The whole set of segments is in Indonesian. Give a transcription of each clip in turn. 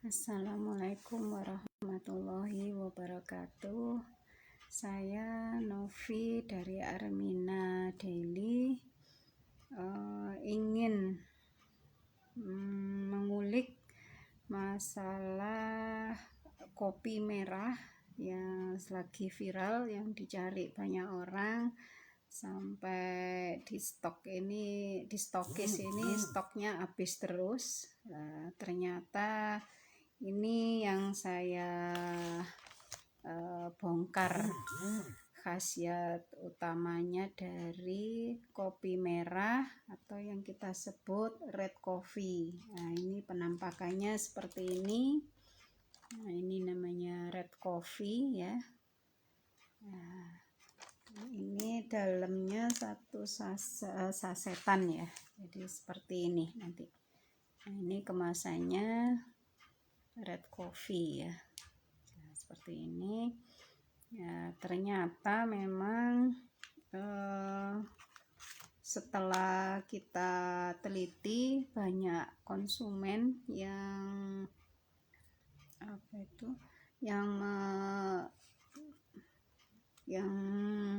Assalamualaikum warahmatullahi wabarakatuh. Saya Novi dari Armina Daily, ingin mengulik masalah kopi merah yang lagi viral, yang dicari banyak orang, sampai di stokis ini stoknya habis terus. Ternyata ini yang saya bongkar khasiat utamanya dari kopi merah atau yang kita sebut red coffee. Nah, ini penampakannya seperti ini. Nah, ini namanya red coffee ya. Nah, ini dalamnya satu sasetan ya. Jadi seperti ini nanti. Nah, ini kemasannya red coffee ya. Nah, seperti ini ya. Ternyata memang setelah kita teliti, banyak konsumen yang yang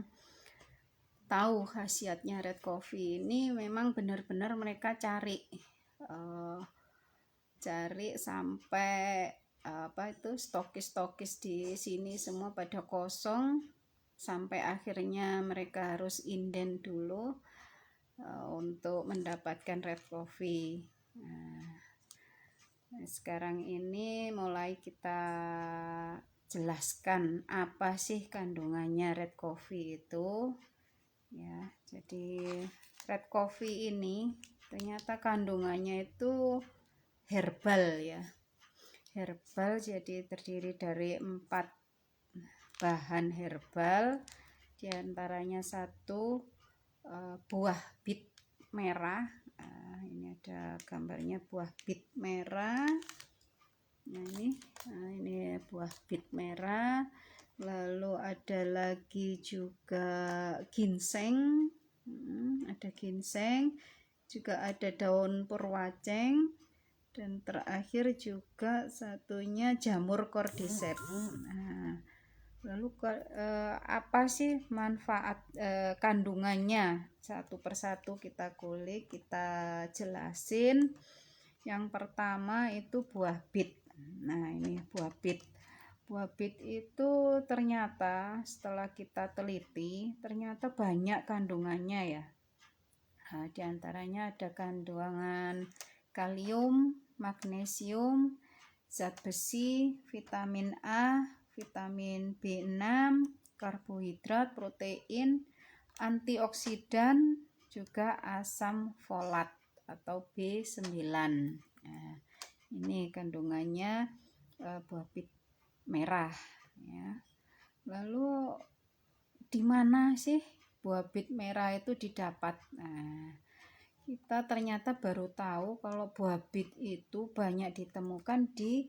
tahu khasiatnya red coffee ini. Memang benar-benar mereka cari sampai stokis di sini semua pada kosong, sampai akhirnya mereka harus inden dulu untuk mendapatkan red coffee. Nah, sekarang ini mulai kita jelaskan apa sih kandungannya red coffee itu ya. Jadi red coffee ini ternyata kandungannya itu herbal ya. Herbal, jadi terdiri dari 4 bahan herbal, diantaranya 1 buah bit merah. Ini ada gambarnya buah bit merah. Nah, ini buah bit merah. Lalu ada lagi juga ginseng, ada ginseng, juga ada daun purwaceng, dan terakhir juga satunya jamur cordyceps. Nah, lalu apa sih manfaat kandungannya? Satu persatu kita kulik, kita jelasin. Yang pertama itu buah bit. Nah, ini buah bit. Buah bit itu ternyata setelah kita teliti, ternyata banyak kandungannya ya. Nah, diantaranya ada kandungan kalium, magnesium, zat besi, vitamin A, vitamin B6, karbohidrat, protein, antioksidan, juga asam folat atau B9. Nah, ini kandungannya buah bit merah ya. Lalu di mana sih buah bit merah itu didapat? Nah, kita ternyata baru tahu kalau buah bit itu banyak ditemukan di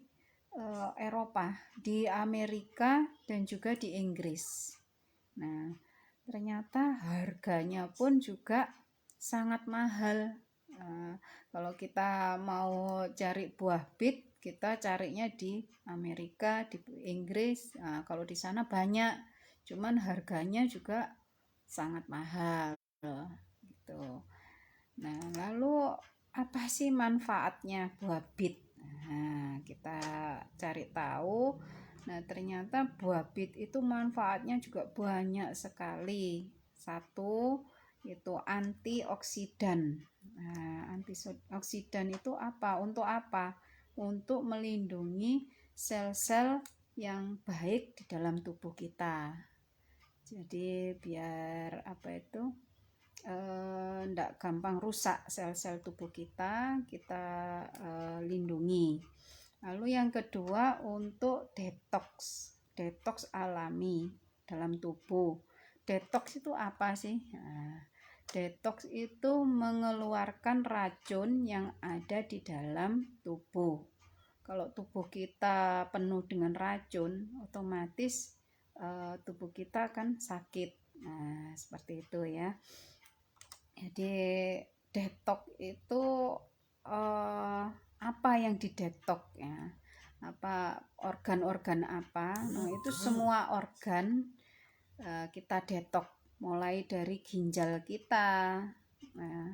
Eropa, di Amerika, dan juga di Inggris. Nah, ternyata harganya pun juga sangat mahal. Kalau kita mau cari buah bit, kita carinya di Amerika, di Inggris. Nah, kalau di sana banyak, cuman harganya juga sangat mahal gitu. Nah, lalu apa sih manfaatnya buah bit? Nah, kita cari tahu. Nah, ternyata buah bit itu manfaatnya juga banyak sekali. 1 itu antioksidan. Nah, antioksidan itu apa? Untuk apa? Untuk melindungi sel-sel yang baik di dalam tubuh kita. Jadi biar tidak gampang rusak sel-sel tubuh kita lindungi. Lalu yang kedua untuk detox alami dalam tubuh. Detox itu apa sih? Nah, detox itu mengeluarkan racun yang ada di dalam tubuh. Kalau tubuh kita penuh dengan racun, otomatis tubuh kita akan sakit. Nah, seperti itu ya. Jadi detox itu apa yang didetok ya? organ-organ apa. Nah, itu semua organ kita detok, mulai dari ginjal kita, nah,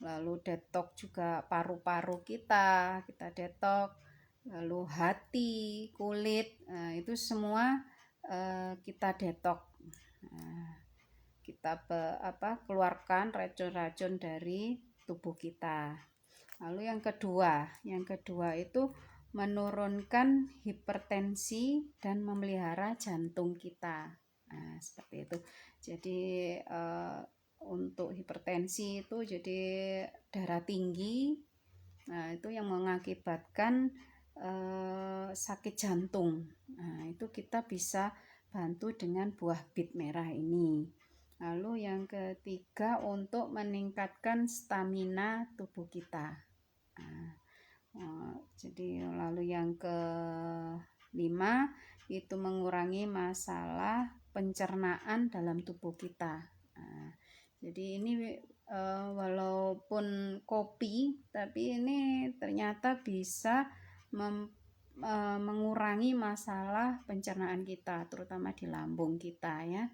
lalu detok juga paru-paru kita detok, lalu hati, kulit, itu semua kita detok. Kita keluarkan racun-racun dari tubuh kita. Lalu yang kedua itu menurunkan hipertensi dan memelihara jantung kita. Nah, seperti itu. Jadi untuk hipertensi itu jadi darah tinggi. Nah, itu yang mengakibatkan sakit jantung. Nah, itu kita bisa bantu dengan buah bit merah ini. Lalu yang ketiga untuk meningkatkan stamina tubuh kita. Jadi lalu yang kelima itu mengurangi masalah pencernaan dalam tubuh kita. Jadi ini walaupun kopi, tapi ini ternyata bisa mengurangi masalah pencernaan kita, terutama di lambung kita ya.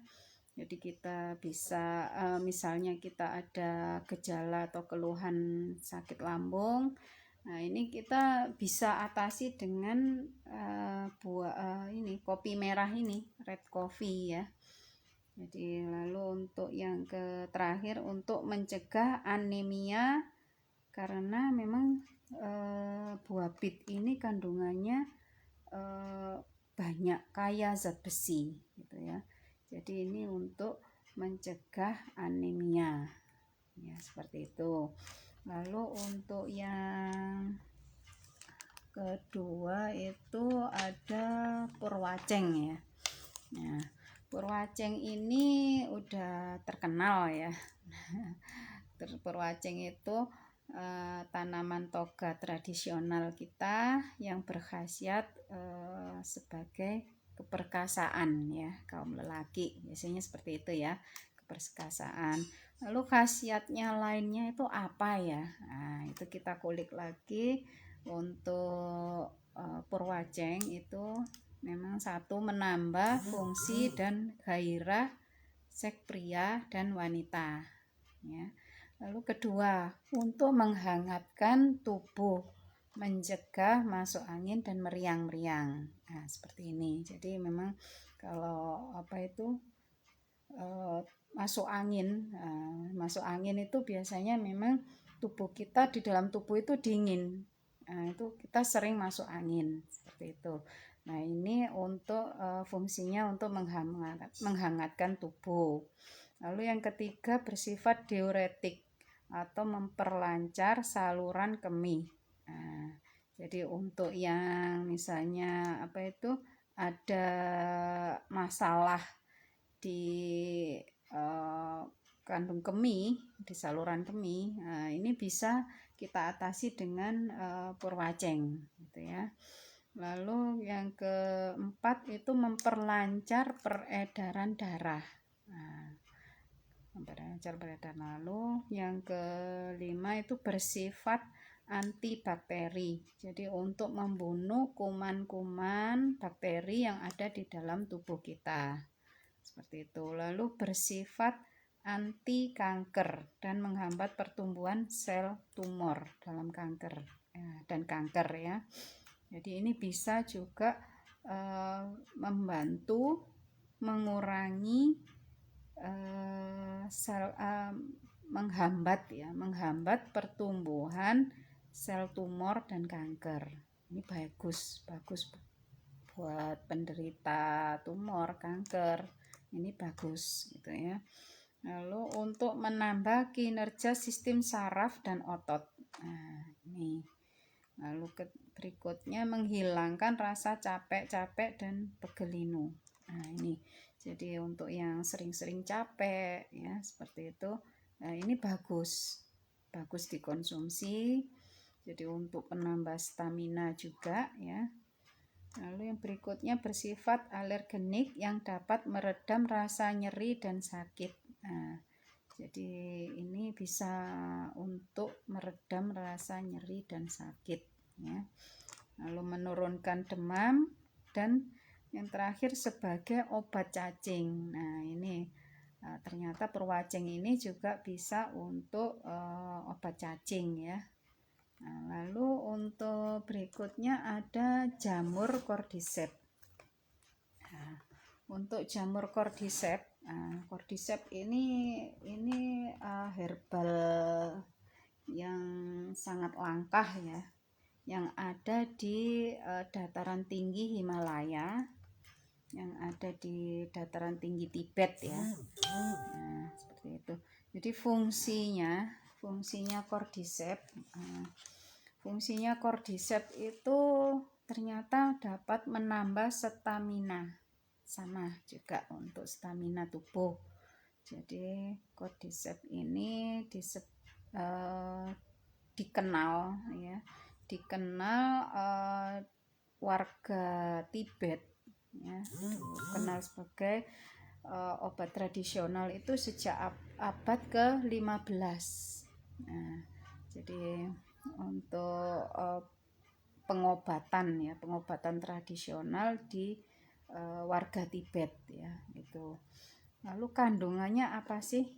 Jadi kita bisa misalnya kita ada gejala atau keluhan sakit lambung, nah ini kita bisa atasi dengan ini kopi merah ini, red coffee ya. Jadi lalu untuk yang terakhir untuk mencegah anemia, karena memang buah bit ini kandungannya banyak, kaya zat besi gitu ya. Jadi ini untuk mencegah anemia ya, seperti itu. Lalu untuk yang kedua itu ada purwaceng ya. Nah, purwaceng ini udah terkenal ya. Purwaceng itu tanaman toga tradisional kita yang berkhasiat sebagai keperkasaan ya, kaum lelaki biasanya seperti itu ya, keperkasaan. Lalu khasiatnya lainnya itu apa ya? Nah, itu kita kulik lagi. Untuk purwaceng itu memang satu, menambah fungsi dan gairah seks pria dan wanita ya. Lalu kedua, untuk menghangatkan tubuh, mencegah masuk angin dan meriang-meriang. Nah, seperti ini. Jadi memang kalau masuk angin itu biasanya memang tubuh kita, di dalam tubuh itu dingin. Nah, itu kita sering masuk angin seperti itu. Nah, ini untuk fungsinya untuk menghangatkan tubuh. Lalu yang ketiga bersifat diuretik atau memperlancar saluran kemih. Nah, jadi untuk yang misalnya ada masalah di kandung kemih, di saluran kemih, nah, ini bisa kita atasi dengan purwaceng gitu ya. Lalu yang keempat itu memperlancar peredaran darah. Nah, memperlancar peredaran. Lalu yang kelima itu bersifat antibakteri. Jadi untuk membunuh kuman-kuman bakteri yang ada di dalam tubuh kita. Seperti itu. Lalu bersifat anti kanker dan menghambat pertumbuhan sel tumor dalam kanker dan kanker ya. Jadi ini bisa juga membantu mengurangi menghambat pertumbuhan sel tumor dan kanker. Ini bagus buat penderita tumor, kanker. Ini bagus gitu ya. Lalu untuk menambah kinerja sistem saraf dan otot. Nah, ini. Lalu berikutnya menghilangkan rasa capek dan pegelinu. Nah, ini. Jadi untuk yang sering-sering capek ya, seperti itu. Nah, ini bagus dikonsumsi. Jadi untuk penambah stamina juga ya. Lalu yang berikutnya bersifat alergenik yang dapat meredam rasa nyeri dan sakit. Nah, jadi ini bisa untuk meredam rasa nyeri dan sakit ya. lalu menurunkan demam, dan yang terakhir sebagai obat cacing. Nah, ini ternyata perwacing ini juga bisa untuk obat cacing ya. Nah, lalu untuk berikutnya ada jamur cordyceps. Nah, untuk jamur cordyceps, cordyceps ini herbal yang sangat langka ya, yang ada di dataran tinggi Himalaya, yang ada di dataran tinggi Tibet ya. Nah, seperti itu. Jadi fungsinya cordyceps itu ternyata dapat menambah stamina, sama juga untuk stamina tubuh. Jadi cordyceps ini dikenal warga Tibet ya, dikenal sebagai obat tradisional itu sejak abad ke-15. Nah, jadi untuk pengobatan tradisional di warga Tibet ya gitu. Lalu kandungannya apa sih?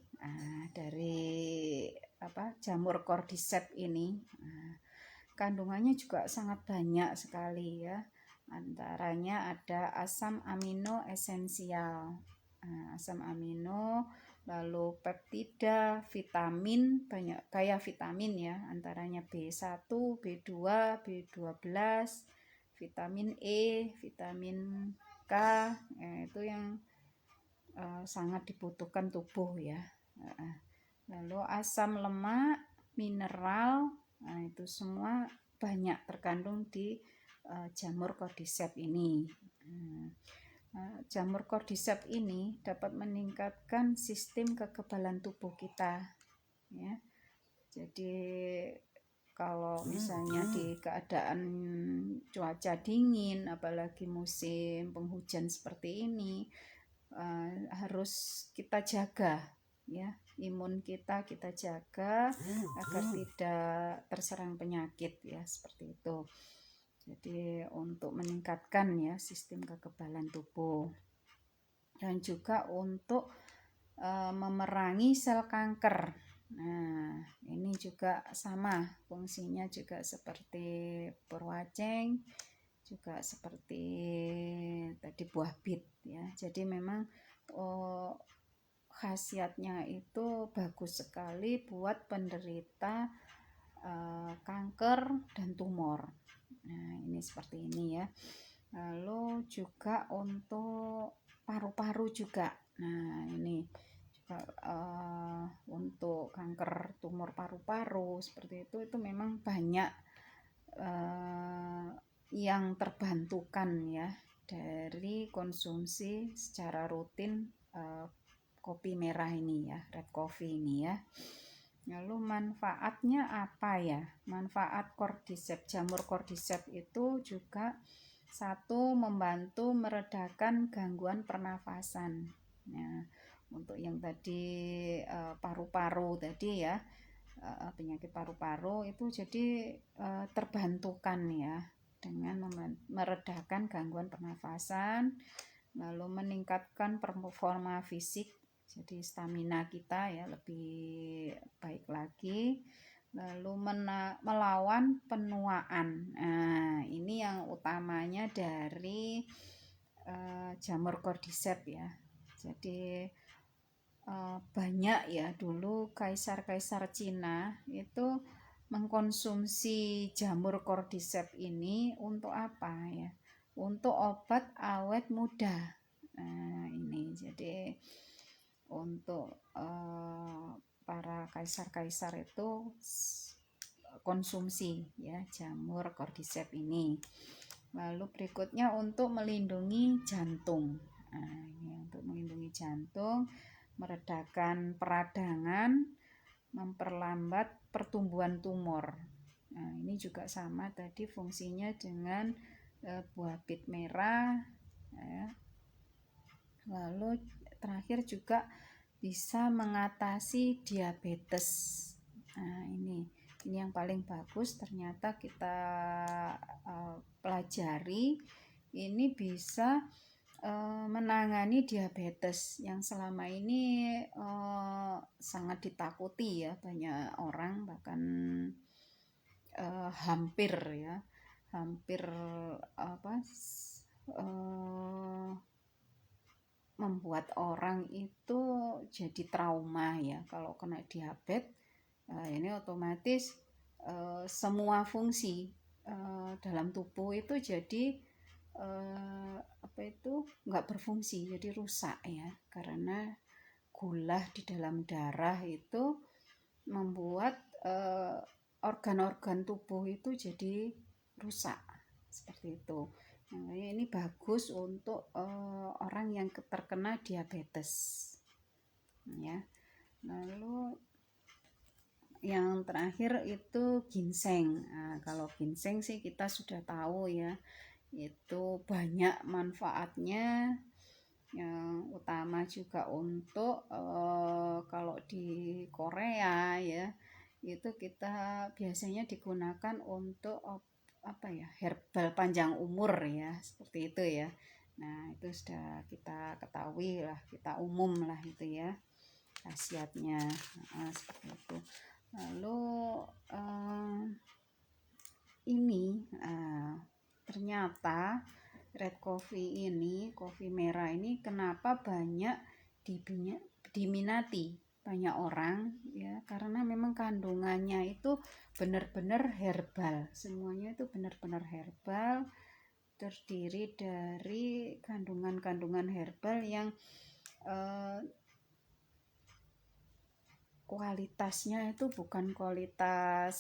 Dari jamur cordyceps ini, kandungannya juga sangat banyak sekali ya. Antaranya ada asam amino esensial, asam amino, lalu peptida, vitamin, banyak kaya vitamin ya, antaranya B1, B2, B12, vitamin E, vitamin K, itu yang sangat dibutuhkan tubuh ya. Lalu asam lemak, mineral, itu semua banyak terkandung di jamur cordyceps ini. Jamur cordyceps ini dapat meningkatkan sistem kekebalan tubuh kita ya. Jadi kalau misalnya di keadaan cuaca dingin, apalagi musim penghujan seperti ini, harus kita jaga ya, imun kita jaga agar tidak terserang penyakit ya, seperti itu. Jadi untuk meningkatkan ya sistem kekebalan tubuh, dan juga untuk memerangi sel kanker. Nah, ini juga sama fungsinya, juga seperti perwaceng, juga seperti tadi buah bit ya. Jadi memang khasiatnya itu bagus sekali buat penderita kanker dan tumor. Nah, ini seperti ini ya. Lalu juga untuk paru-paru juga. Nah, ini juga untuk kanker tumor paru-paru seperti itu memang banyak yang terbantukan ya dari konsumsi secara rutin kopi merah ini ya, red coffee ini ya. Lalu manfaatnya apa ya? Manfaat cordyceps, jamur cordyceps itu juga satu, membantu meredakan gangguan pernafasan. Nah, untuk yang tadi paru-paru tadi ya, penyakit paru-paru itu jadi terbantukan ya dengan meredakan gangguan pernafasan, lalu meningkatkan performa fisik, jadi stamina kita ya lebih baik lagi, lalu melawan penuaan. Nah, ini yang utamanya dari jamur cordyceps ya. Jadi banyak ya dulu kaisar-kaisar Cina itu mengkonsumsi jamur cordyceps ini untuk apa ya? Untuk obat awet muda. Nah, ini jadi untuk para kaisar-kaisar itu konsumsi ya jamur cordyceps ini. Lalu berikutnya untuk melindungi jantung. Nah, ini untuk melindungi jantung, meredakan peradangan, memperlambat pertumbuhan tumor. Nah, ini juga sama tadi fungsinya dengan buah bit merah ya. Lalu terakhir juga bisa mengatasi diabetes. Nah, ini Ini yang paling bagus, ternyata kita pelajari ini bisa menangani diabetes yang selama ini sangat ditakuti ya banyak orang, bahkan hampir membuat orang itu jadi trauma ya kalau kena diabetes. Ini otomatis semua fungsi dalam tubuh itu jadi nggak berfungsi, jadi rusak ya, karena gula di dalam darah itu membuat organ-organ tubuh itu jadi rusak seperti itu. Makanya ini bagus untuk orang yang terkena diabetes ya. Lalu yang terakhir itu ginseng. Nah, kalau ginseng sih kita sudah tahu ya, itu banyak manfaatnya. Yang utama juga untuk kalau di Korea ya, itu kita biasanya digunakan untuk herbal panjang umur ya, seperti itu ya. Nah, itu sudah kita ketahui lah, kita umum lah itu ya khasiatnya. Seperti itu. Lalu ternyata red coffee ini, kopi merah ini kenapa banyak diminati banyak orang ya, karena memang kandungannya itu benar-benar herbal, semuanya itu benar-benar herbal, terdiri dari kandungan-kandungan herbal yang kualitasnya itu bukan kualitas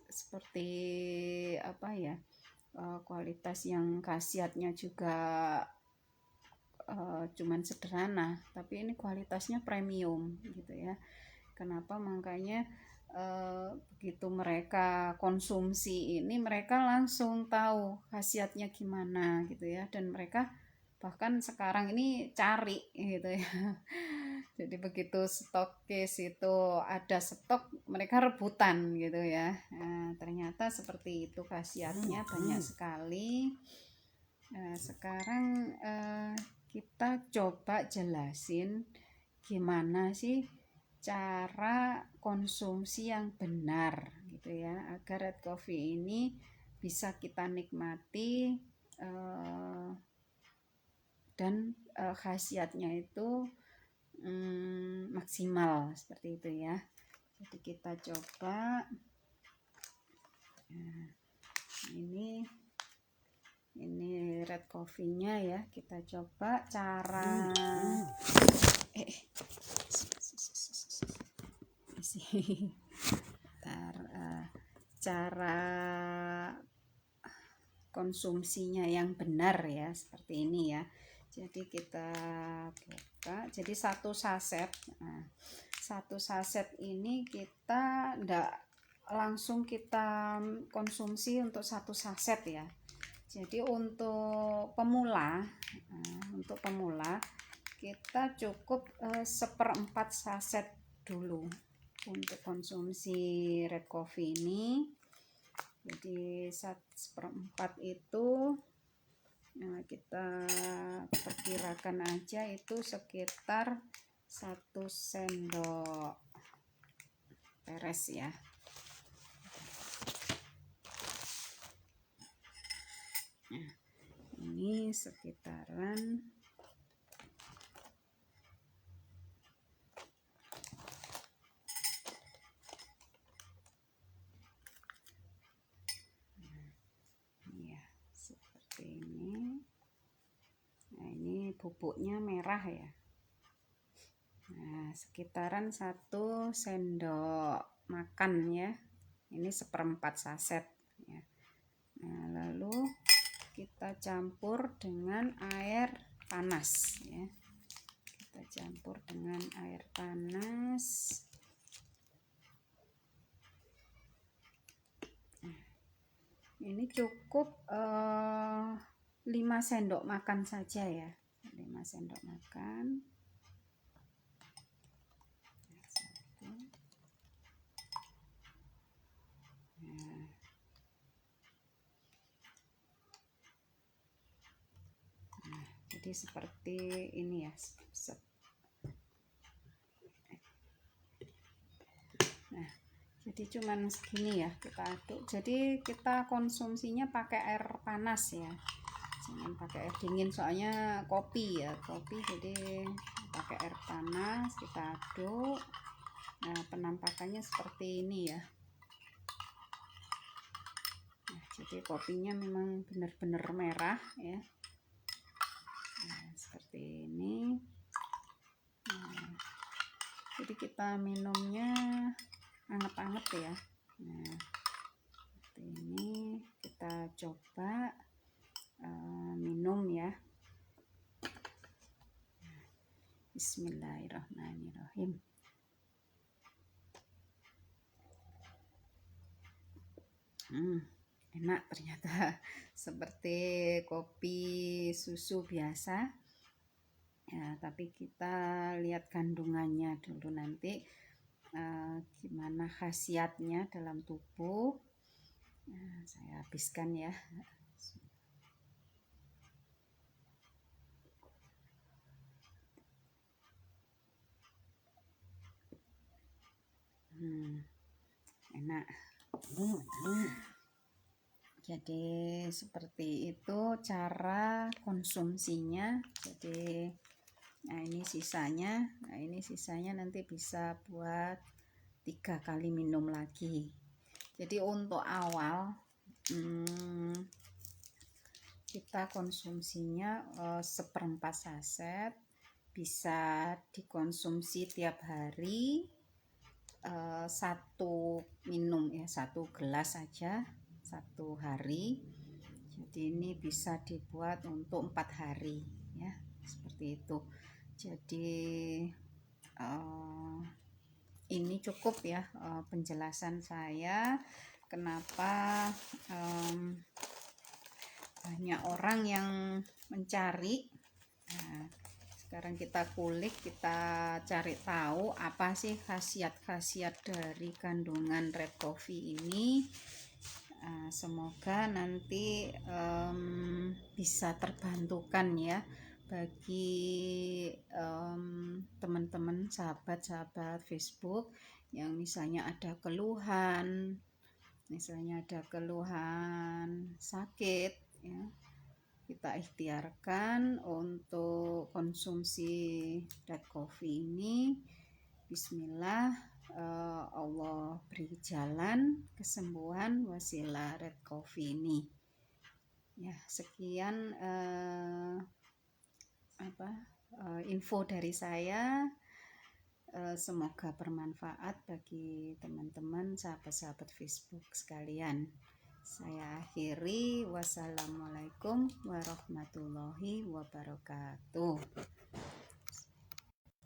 seperti kualitas yang khasiatnya juga cuman sederhana, tapi ini kualitasnya premium gitu ya. Kenapa? Makanya begitu mereka konsumsi ini, mereka langsung tahu khasiatnya gimana gitu ya, dan mereka bahkan sekarang ini cari gitu ya. Jadi begitu stokis itu ada stok, mereka rebutan gitu ya. Nah, ternyata seperti itu khasiatnya banyak sekali. Sekarang kita coba jelasin gimana sih cara konsumsi yang benar gitu ya, agar red coffee ini bisa kita nikmati dan khasiatnya itu maksimal seperti itu ya. Jadi kita coba ini red coffee-nya ya, kita coba cara cara konsumsinya yang benar ya, seperti ini ya. Jadi kita buka, jadi satu saset ini kita enggak langsung kita konsumsi untuk satu saset ya. Jadi untuk pemula kita cukup 1/4 saset dulu untuk konsumsi red coffee ini. Jadi 1/4 itu kita perkirakan aja itu sekitar 1 sendok beres ya. Nah, ini sekitaran ya, seperti ini. Nah, ini bubuknya merah ya. Nah, sekitaran 1 sendok makan ya. Ini 1/4 saset ya. Nah, lalu kita campur dengan air panas ya. Kita campur dengan air panas. Nah, ini cukup 5 sendok makan saja ya. 5 sendok makan. jadi seperti ini ya. Nah, jadi cuman segini ya, kita aduk. Jadi kita konsumsinya pakai air panas ya, jangan pakai air dingin, soalnya kopi ya, kopi jadi pakai air panas, kita aduk. Nah, penampakannya seperti ini ya. Nah, jadi kopinya memang benar-benar merah ya. Nah, seperti ini. Nah, jadi kita minumnya anget-anget ya. Nah, seperti ini kita coba minum ya. Bismillahirrahmanirrahim. Enak ternyata, seperti kopi susu biasa ya, tapi kita lihat kandungannya dulu nanti gimana khasiatnya dalam tubuh. Nah, saya habiskan ya. Enak. Jadi seperti itu cara konsumsinya. Jadi ini sisanya nanti bisa buat 3 kali minum lagi. Jadi untuk awal kita konsumsinya 1/4 saset, bisa dikonsumsi tiap hari. 1 minum ya, 1 gelas saja 1 hari. Jadi ini bisa dibuat untuk 4 hari ya, seperti itu. Jadi ini cukup ya penjelasan saya kenapa banyak orang yang mencari. Nah, sekarang kita kulik, kita cari tahu apa sih khasiat-khasiat dari kandungan red coffee ini. Semoga nanti bisa terbantukan ya bagi teman-teman, sahabat-sahabat Facebook yang misalnya ada keluhan, sakit ya, kita ikhtiarkan untuk konsumsi red coffee ini. Bismillah, Allah beri jalan kesembuhan wasilah red coffee ini ya. Sekian info dari saya. Semoga bermanfaat bagi teman-teman, sahabat-sahabat Facebook sekalian. Saya akhiri, wassalamualaikum warahmatullahi wabarakatuh.